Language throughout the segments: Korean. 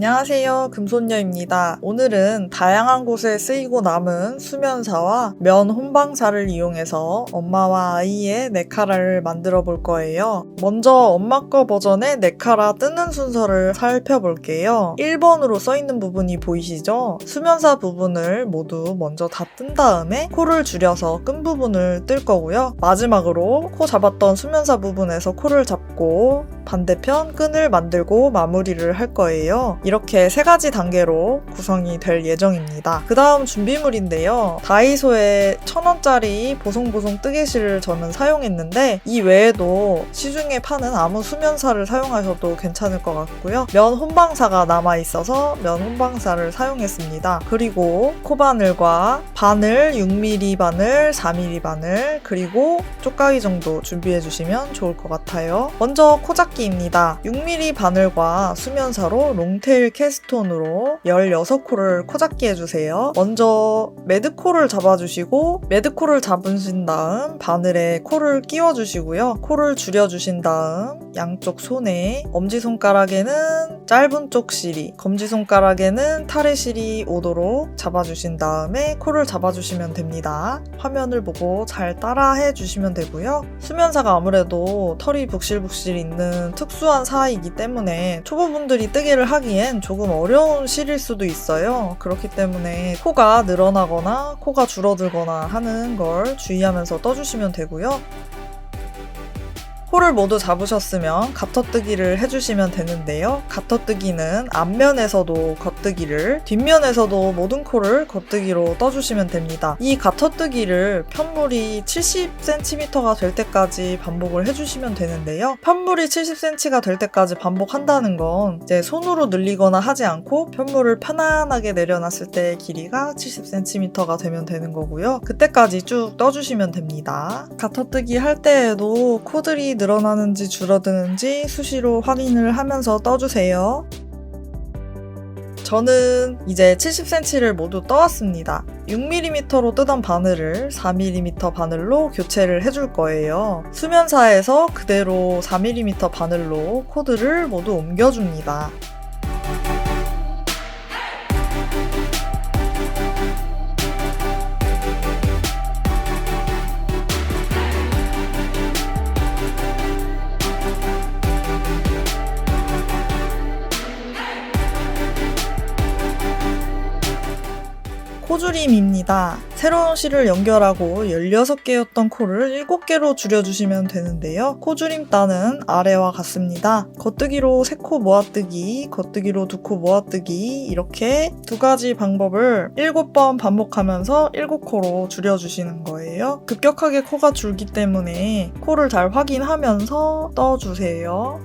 안녕하세요, 금손녀입니다. 오늘은 다양한 곳에 쓰이고 남은 수면사와 면 혼방사를 이용해서 엄마와 아이의 네카라를 만들어 볼 거예요. 먼저 엄마 거 버전의 네카라 뜨는 순서를 살펴볼게요. 1번으로 써있는 부분이 보이시죠? 수면사 부분을 모두 먼저 다 뜬 다음에 코를 줄여서 끈 부분을 뜰 거고요. 마지막으로 코 잡았던 수면사 부분에서 코를 잡고 반대편 끈을 만들고 마무리를 할 거예요. 이렇게 3가지 단계로 구성이 될 예정입니다. 그 다음 준비물인데요. 다이소에 1,000원짜리 보송보송 뜨개실을 저는 사용했는데 이 외에도 시중에 파는 아무 수면사를 사용하셔도 괜찮을 것 같고요. 면 혼방사가 남아있어서 면 혼방사를 사용했습니다. 그리고 코바늘과 바늘 6mm 바늘, 4mm 바늘, 그리고 쪽가위 정도 준비해주시면 좋을 것 같아요. 먼저 코잡기입니다. 6mm 바늘과 수면사로 롱테일 캐스톤으로 16코를 코잡기 해주세요. 먼저 매드코를 잡아주시고 매드코를 잡으신 다음 바늘에 코를 끼워주시고요. 코를 줄여주신 다음 양쪽 손에 엄지손가락에는 짧은 쪽 실이, 검지손가락에는 타래 실이 오도록 잡아주신 다음에 코를 잡아주시면 됩니다. 화면을 보고 잘 따라해 주시면 되고요. 수면사가 아무래도 털이 북실북실 있는 특수한 사이이기 때문에 초보분들이 뜨개를 하기엔 조금 어려운 실일 수도 있어요. 그렇기 때문에 코가 늘어나거나 코가 줄어들거나 하는 걸 주의하면서 떠주시면 되고요. 코를 모두 잡으셨으면 가터뜨기를 해주시면 되는데요. 가터뜨기는 앞면에서도 겉뜨기를, 뒷면에서도 모든 코를 겉뜨기로 떠주시면 됩니다. 이 가터뜨기를 편물이 70cm가 될 때까지 반복을 해주시면 되는데요. 편물이 70cm가 될 때까지 반복한다는 건 이제 손으로 늘리거나 하지 않고 편물을 편안하게 내려놨을 때 길이가 70cm가 되면 되는 거고요. 그때까지 쭉 떠주시면 됩니다. 가터뜨기 할 때에도 코들이 늘어나는지 줄어드는지 수시로 확인을 하면서 떠주세요. 저는 이제 70cm를 모두 떠왔습니다. 6mm로 뜨던 바늘을 4mm 바늘로 교체를 해줄 거예요. 수면사에서 그대로 4mm 바늘로 코드를 모두 옮겨줍니다. 코줄임입니다. 새로운 실을 연결하고 16개였던 코를 7개로 줄여주시면 되는데요. 코줄임 단은 아래와 같습니다. 겉뜨기로 3코 모아뜨기, 겉뜨기로 2코 모아뜨기 이렇게 2가지 방법을 7번 반복하면서 7코로 줄여주시는 거예요. 급격하게 코가 줄기 때문에 코를 잘 확인하면서 떠주세요.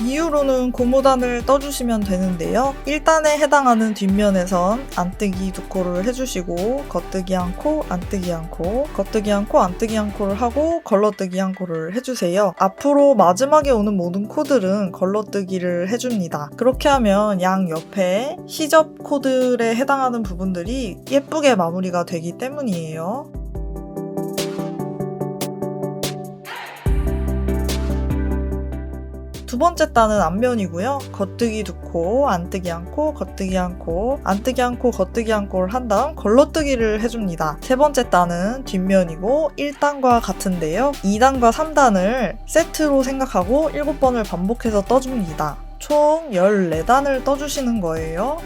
이후로는 고무단을 떠주시면 되는데요. 1단에 해당하는 뒷면에선 안뜨기 2코를 해주시고 겉뜨기 1코, 안뜨기 1코, 겉뜨기 1코, 안뜨기 1코를 하고 걸러뜨기 1코를 해주세요. 앞으로 마지막에 오는 모든 코들은 걸러뜨기를 해줍니다. 그렇게 하면 양 옆에 시접 코들에 해당하는 부분들이 예쁘게 마무리가 되기 때문이에요. 두 번째 단은 앞면이고요. 겉뜨기 2코, 안뜨기 1코, 겉뜨기 1코, 안뜨기 1코, 겉뜨기 1코를 한 다음 걸러뜨기를 해줍니다. 세 번째 단은 뒷면이고 1단과 같은데요. 2단과 3단을 세트로 생각하고 7번을 반복해서 떠줍니다. 총 14단을 떠주시는 거예요.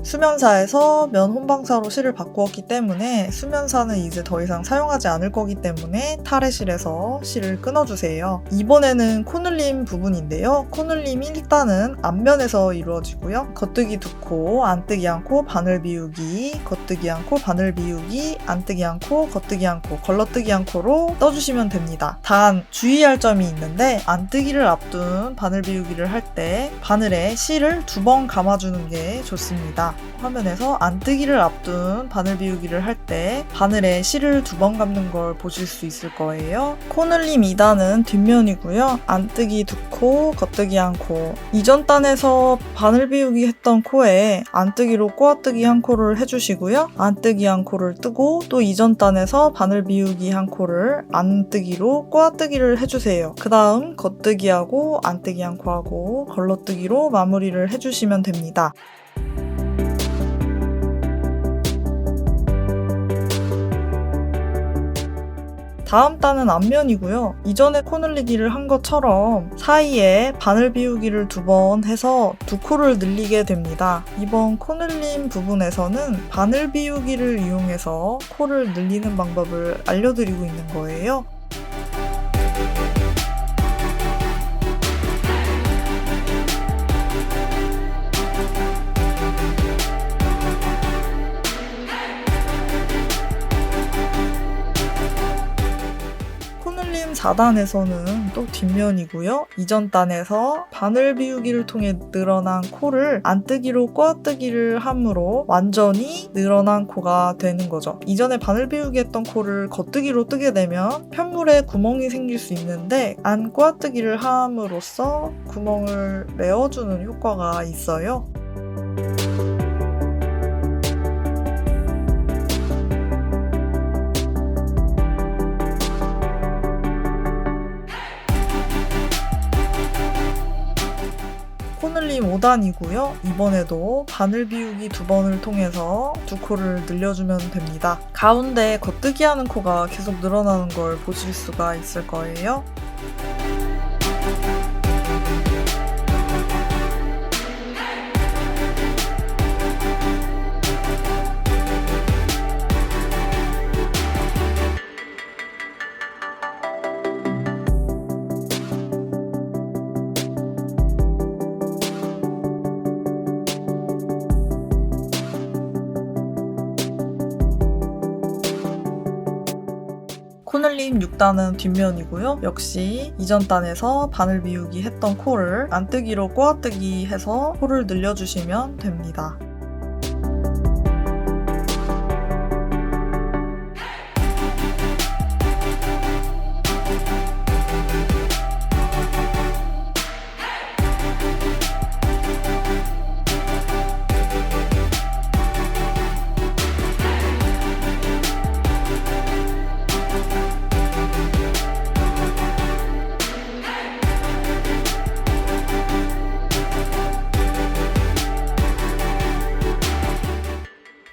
수면사에서 면 혼방사로 실을 바꾸었기 때문에 수면사는 이제 더 이상 사용하지 않을 거기 때문에 탈의실에서 실을 끊어주세요. 이번에는 코늘림 부분인데요. 코늘림이 일단은 앞면에서 이루어지고요. 겉뜨기 2코, 안뜨기 1코, 바늘 비우기, 겉뜨기 1코, 바늘 비우기, 안뜨기 1코, 겉뜨기 1코, 걸러뜨기 1코로 떠주시면 됩니다. 단 주의할 점이 있는데 안뜨기를 앞둔 바늘 비우기를 할 때 바늘에 실을 2번 감아주는 게 좋습니다. 화면에서 안뜨기를 앞둔 바늘 비우기를 할 때 바늘에 실을 2번 감는 걸 보실 수 있을 거예요. 코늘림 2단은 뒷면이고요. 안뜨기 2코, 겉뜨기 1코. 이전 단에서 바늘 비우기 했던 코에 안뜨기로 꼬아뜨기 1코를 해주시고요. 안뜨기 1코를 뜨고 또 이전 단에서 바늘 비우기 1코를 안뜨기로 꼬아뜨기를 해주세요. 그 다음 겉뜨기하고 안뜨기 1코하고 걸러뜨기로 마무리를 해주시면 됩니다. 다음 단은 앞면이고요. 이전에 코 늘리기를 한 것처럼 사이에 바늘 비우기를 2번 해서 2코를 늘리게 됩니다. 이번 코 늘림 부분에서는 바늘 비우기를 이용해서 코를 늘리는 방법을 알려드리고 있는 거예요. 코늘림 4단에서는 또 뒷면이고요. 이전 단에서 바늘 비우기를 통해 늘어난 코를 안뜨기로 꼬아뜨기를 함으로 완전히 늘어난 코가 되는 거죠. 이전에 바늘 비우기 했던 코를 겉뜨기로 뜨게 되면 편물에 구멍이 생길 수 있는데 안 꼬아뜨기를 함으로써 구멍을 메워주는 효과가 있어요. 코늘림 5단이고요. 이번에도 바늘 비우기 2번을 통해서 2코를 늘려주면 됩니다. 가운데 겉뜨기 하는 코가 계속 늘어나는 걸 보실 수가 있을 거예요. 코늘림 6단은 뒷면이고요. 역시 이전 단에서 바늘 비우기 했던 코를 안뜨기로 꼬아뜨기 해서 코를 늘려주시면 됩니다.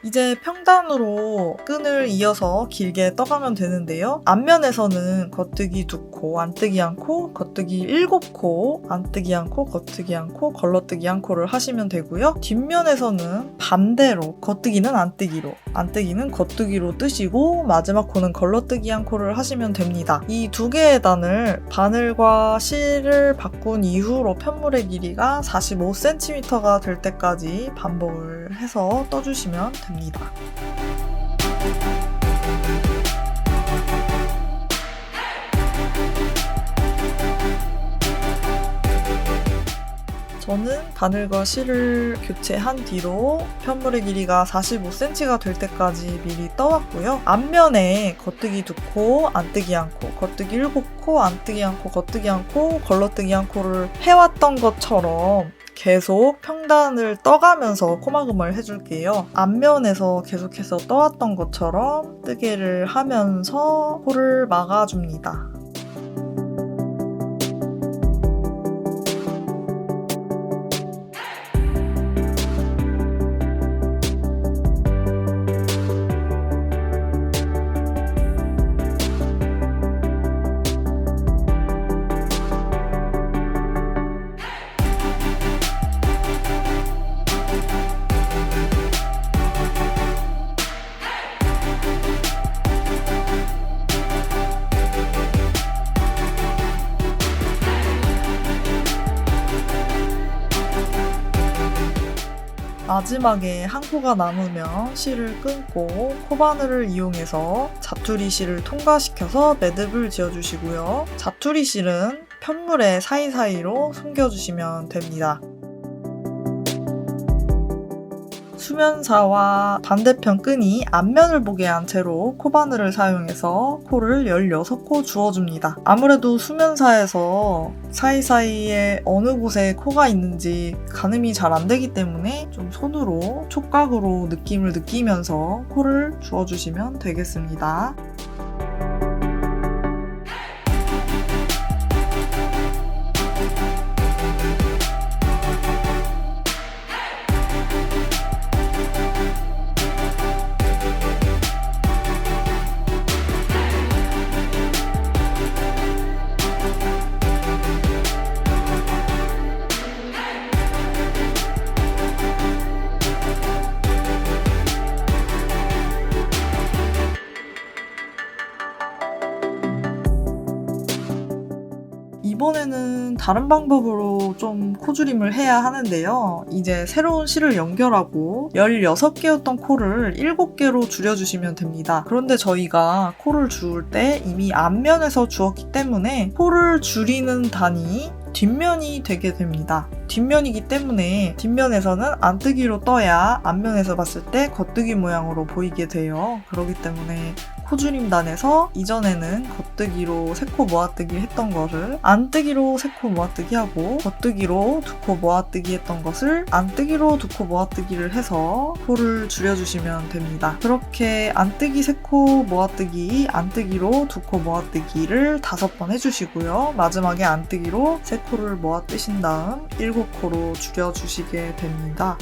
이제 평단으로 끈을 이어서 길게 떠가면 되는데요. 앞면에서는 겉뜨기 2코, 안뜨기 1코, 겉뜨기 7코, 안뜨기 1코, 겉뜨기 1코, 걸러뜨기 1코를 하시면 되고요. 뒷면에서는 반대로 겉뜨기는 안뜨기로, 안뜨기는 겉뜨기로 뜨시고 마지막 코는 걸러뜨기 1코를 하시면 됩니다. 이 2개의 단을 바늘과 실을 바꾼 이후로 편물의 길이가 45cm가 될 때까지 반복을 해서 떠주시면 됩니다. 저는 바늘과 실을 교체한 뒤로 편물의 길이가 45cm가 될 때까지 미리 떠왔고요. 앞면에 겉뜨기 2코, 안뜨기 1코, 겉뜨기 7코, 안뜨기 1코, 겉뜨기 1코, 걸러뜨기 1코를 해왔던 것처럼 계속 평단을 떠가면서 코막음을 해줄게요. 앞면에서 계속해서 떠왔던 것처럼 뜨개를 하면서 코를 막아줍니다. 마지막에 한 코가 남으면 실을 끊고 코바늘을 이용해서 자투리 실을 통과시켜서 매듭을 지어주시고요. 자투리 실은 편물의 사이사이로 숨겨주시면 됩니다. 수면사와 반대편 끈이 앞면을 보게 한 채로 코바늘을 사용해서 코를 16코 주어줍니다. 아무래도 수면사에서 사이사이에 어느 곳에 코가 있는지 가늠이 잘 안 되기 때문에 좀 손으로 촉각으로 느낌을 느끼면서 코를 주어주시면 되겠습니다. 이번에는 다른 방법으로 좀 코줄임을 해야 하는데요. 이제 새로운 실을 연결하고 16개였던 코를 7개로 줄여주시면 됩니다. 그런데 저희가 코를 주울 때 이미 앞면에서 주었기 때문에 코를 줄이는 단이 뒷면이 되게 됩니다. 뒷면이기 때문에 뒷면에서는 안뜨기로 떠야 앞면에서 봤을 때 겉뜨기 모양으로 보이게 돼요. 그렇기 때문에 코줄임단에서 이전에는 겉뜨기로 3코 모아뜨기 했던 것을 안뜨기로 3코 모아뜨기 하고 겉뜨기로 2코 모아뜨기 했던 것을 안뜨기로 2코 모아뜨기를 해서 코를 줄여주시면 됩니다. 그렇게 안뜨기 3코 모아뜨기, 안뜨기로 2코 모아뜨기를 5번 해주시고요. 마지막에 안뜨기로 3코를 모아뜨신 다음 7코로 줄여주시게 됩니다.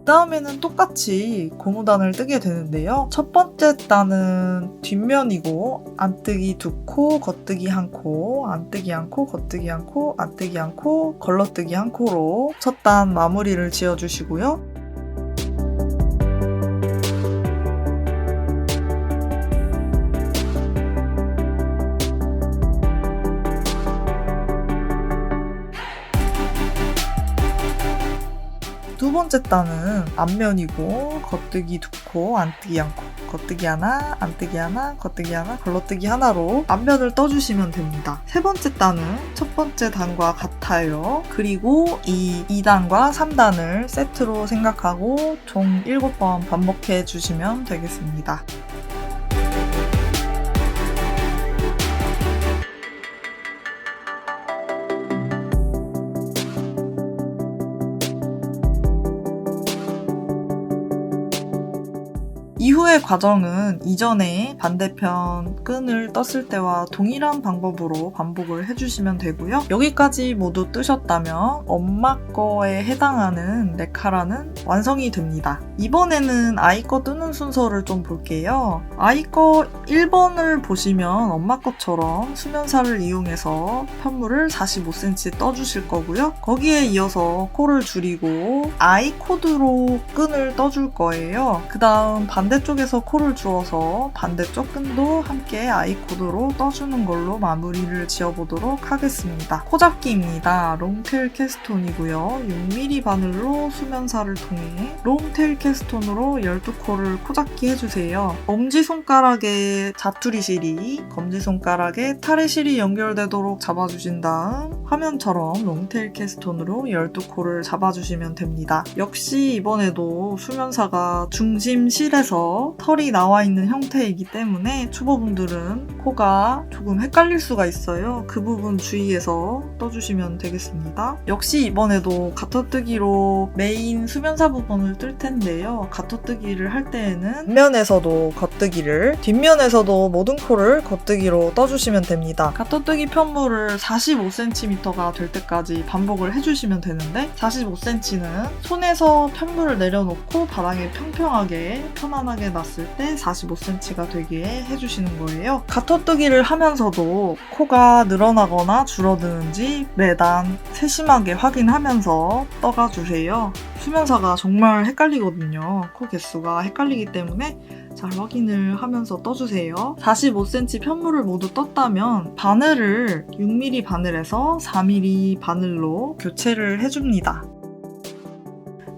그 다음에는 똑같이 고무단을 뜨게 되는데요. 첫 번째 단은 뒷면이고 안뜨기 2코, 겉뜨기 1코, 안뜨기 1코, 겉뜨기 1코, 안뜨기 1코, 걸러뜨기 1코로 첫 단 마무리를 지어주시고요. 두 번째 단은 앞면이고 겉뜨기 2코, 안뜨기 1코, 겉뜨기 하나, 안뜨기 하나, 겉뜨기 하나, 걸러뜨기 하나로 앞면을 떠주시면 됩니다. 세 번째 단은 첫 번째 단과 같아요. 그리고 이 2단과 3단을 세트로 생각하고 총 7번 반복해 주시면 되겠습니다. 이후의 과정은 이전에 반대편 끈을 떴을 때와 동일한 방법으로 반복을 해주시면 되고요. 여기까지 모두 뜨셨다면 엄마 거에 해당하는 네카라는 완성이 됩니다. 이번에는 아이 거 뜨는 순서를 좀 볼게요. 아이 거 1번을 보시면 엄마 것처럼 수면사를 이용해서 편물을 45cm 떠주실 거고요. 거기에 이어서 코를 줄이고 아이 코드로 끈을 떠줄 거예요. 그 다음 반대 반대쪽에서 코를 주어서 반대쪽 끈도 함께 아이코드로 떠주는 걸로 마무리를 지어보도록 하겠습니다. 코잡기입니다. 롱테일 캐스톤이고요. 6mm 바늘로 수면사를 통해 롱테일 캐스톤으로 12코를 코잡기 해주세요. 엄지손가락에 자투리 실이, 검지손가락에 타래 실이 연결되도록 잡아주신 다음 화면처럼 롱테일 캐스톤으로 12코를 잡아주시면 됩니다. 역시 이번에도 수면사가 중심 실에서 털이 나와 있는 형태이기 때문에 초보분들은 코가 조금 헷갈릴 수가 있어요. 그 부분 주의해서 떠주시면 되겠습니다. 역시 이번에도 가터뜨기로 메인 수면사 부분을 뜰 텐데요. 가터뜨기를 할 때에는 앞면에서도 겉뜨기를, 뒷면에서도 모든 코를 겉뜨기로 떠주시면 됩니다. 가터뜨기 편물을 45cm가 될 때까지 반복을 해주시면 되는데 45cm는 손에서 편물을 내려놓고 바닥에 평평하게 편안하게 놨을 때 45cm가 되게 해주시는 거예요. 가터뜨기를 하면서도 코가 늘어나거나 줄어드는지 매단 세심하게 확인하면서 떠가주세요. 수면사가 정말 헷갈리거든요. 코 개수가 헷갈리기 때문에 잘 확인을 하면서 떠주세요. 45cm 편물을 모두 떴다면 바늘을 6mm 바늘에서 4mm 바늘로 교체를 해줍니다.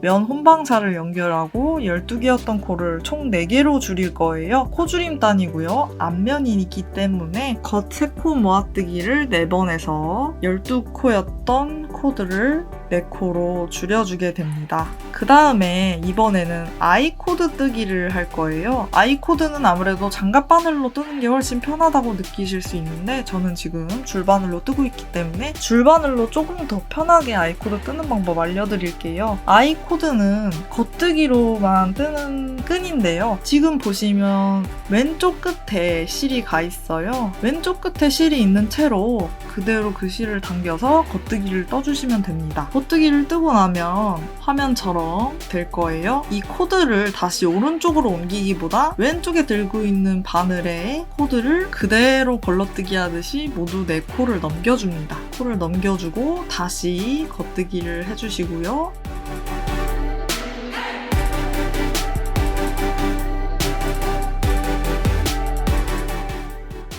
면 혼방사를 연결하고 12개였던 코를 총 4개로 줄일 거예요. 코줄임 단이고요. 앞면이 있기 때문에 겉 3코 모아뜨기를 4번 해서 12코였던 코드를 4코로 줄여주게 됩니다. 그 다음에 이번에는 아이코드 뜨기를 할 거예요. 아이코드는 아무래도 장갑 바늘로 뜨는 게 훨씬 편하다고 느끼실 수 있는데 저는 지금 줄바늘로 뜨고 있기 때문에 줄바늘로 조금 더 편하게 아이코드 뜨는 방법 알려드릴게요. 아이코드는 겉뜨기로만 뜨는 끈인데요. 지금 보시면 왼쪽 끝에 실이 가 있어요. 왼쪽 끝에 실이 있는 채로 그대로 그 실을 당겨서 겉뜨기를 떠주시면 됩니다. 겉뜨기를 뜨고 나면 화면처럼 될 거예요. 이 코드를 다시 오른쪽으로 옮기기보다 왼쪽에 들고 있는 바늘에 코드를 그대로 걸러뜨기 하듯이 모두 4코를 넘겨줍니다. 코를 넘겨주고 다시 겉뜨기를 해주시고요.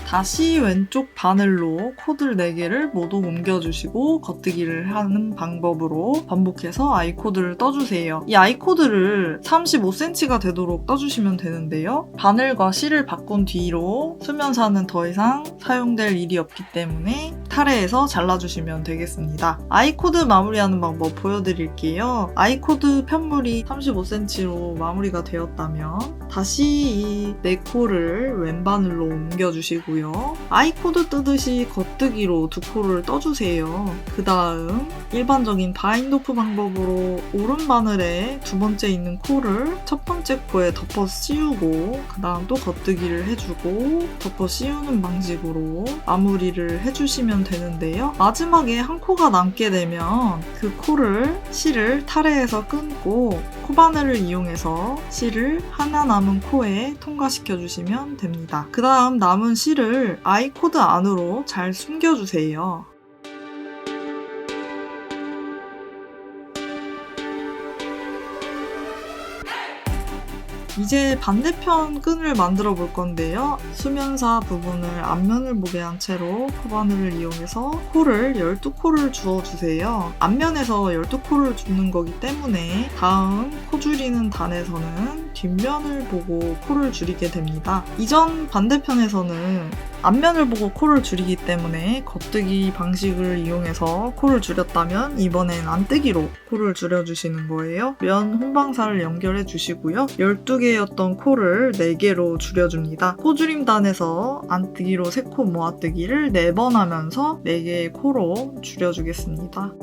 다시 왼쪽 바늘로 코드를 4개를 모두 옮겨주시고 겉뜨기를 하는 방법으로 반복해서 아이코드를 떠주세요. 이 아이코드를 35cm가 되도록 떠주시면 되는데요. 바늘과 실을 바꾼 뒤로 수면사는 더 이상 사용될 일이 없기 때문에 타래에서 잘라주시면 되겠습니다. 아이코드 마무리하는 방법 보여드릴게요. 아이코드 편물이 35cm로 마무리가 되었다면 다시 이 4코를 왼바늘로 옮겨주시고요. 아이코드 뜨듯이 겉뜨기로 2코를 떠주세요. 그 다음 일반적인 바인도프 방법으로 오른 바늘에 두 번째 있는 코를 첫 번째 코에 덮어 씌우고 그 다음 또 겉뜨기를 해주고 덮어 씌우는 방식으로 마무리를 해주시면 되는데요. 마지막에 한 코가 남게 되면 그 코를 실을 타래에서 끊고 코바늘을 이용해서 실을 하나 남은 코에 통과시켜 주시면 됩니다. 그 다음 남은 실을 아이코드 안으로 잘 숨겨주세요. 이제 반대편 끈을 만들어 볼 건데요. 수면사 부분을 앞면을 보게 한 채로 코바늘을 이용해서 코를 12코를 주어주세요. 앞면에서 12코를 줍는 거기 때문에 다음 코 줄이는 단에서는 뒷면을 보고 코를 줄이게 됩니다. 이전 반대편에서는 앞면을 보고 코를 줄이기 때문에 겉뜨기 방식을 이용해서 코를 줄였다면 이번엔 안뜨기로 코를 줄여주시는 거예요. 면 혼방사를 연결해 주시고요. 12개였던 코를 4개로 줄여줍니다. 코줄임단에서 안뜨기로 3코 모아뜨기를 4번 하면서 4개의 코로 줄여주겠습니다.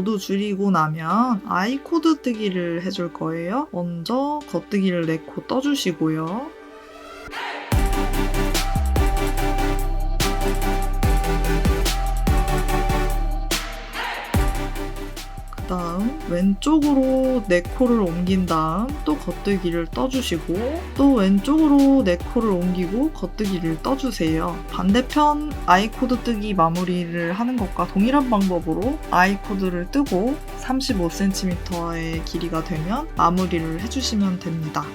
모두 줄이고 나면 아이 코드 뜨기를 해줄 거예요. 먼저 겉뜨기를 4코 떠주시고요. 그 다음 왼쪽으로 4코를 옮긴 다음 또 겉뜨기를 떠주시고 또 왼쪽으로 4코를 옮기고 겉뜨기를 떠주세요. 반대편 아이코드 뜨기 마무리를 하는 것과 동일한 방법으로 아이코드를 뜨고 35cm의 길이가 되면 마무리를 해주시면 됩니다.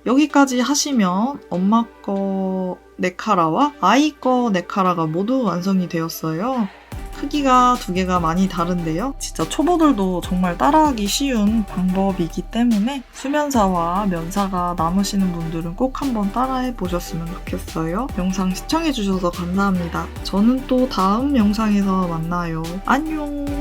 여기까지 하시면 엄마 거 네카라와 아이 거 네카라가 모두 완성이 되었어요. 크기가 2개가 많이 다른데요. 진짜 초보들도 정말 따라하기 쉬운 방법이기 때문에 수면사와 면사가 남으시는 분들은 꼭 한번 따라해 보셨으면 좋겠어요. 영상 시청해주셔서 감사합니다. 저는 또 다음 영상에서 만나요. 안녕!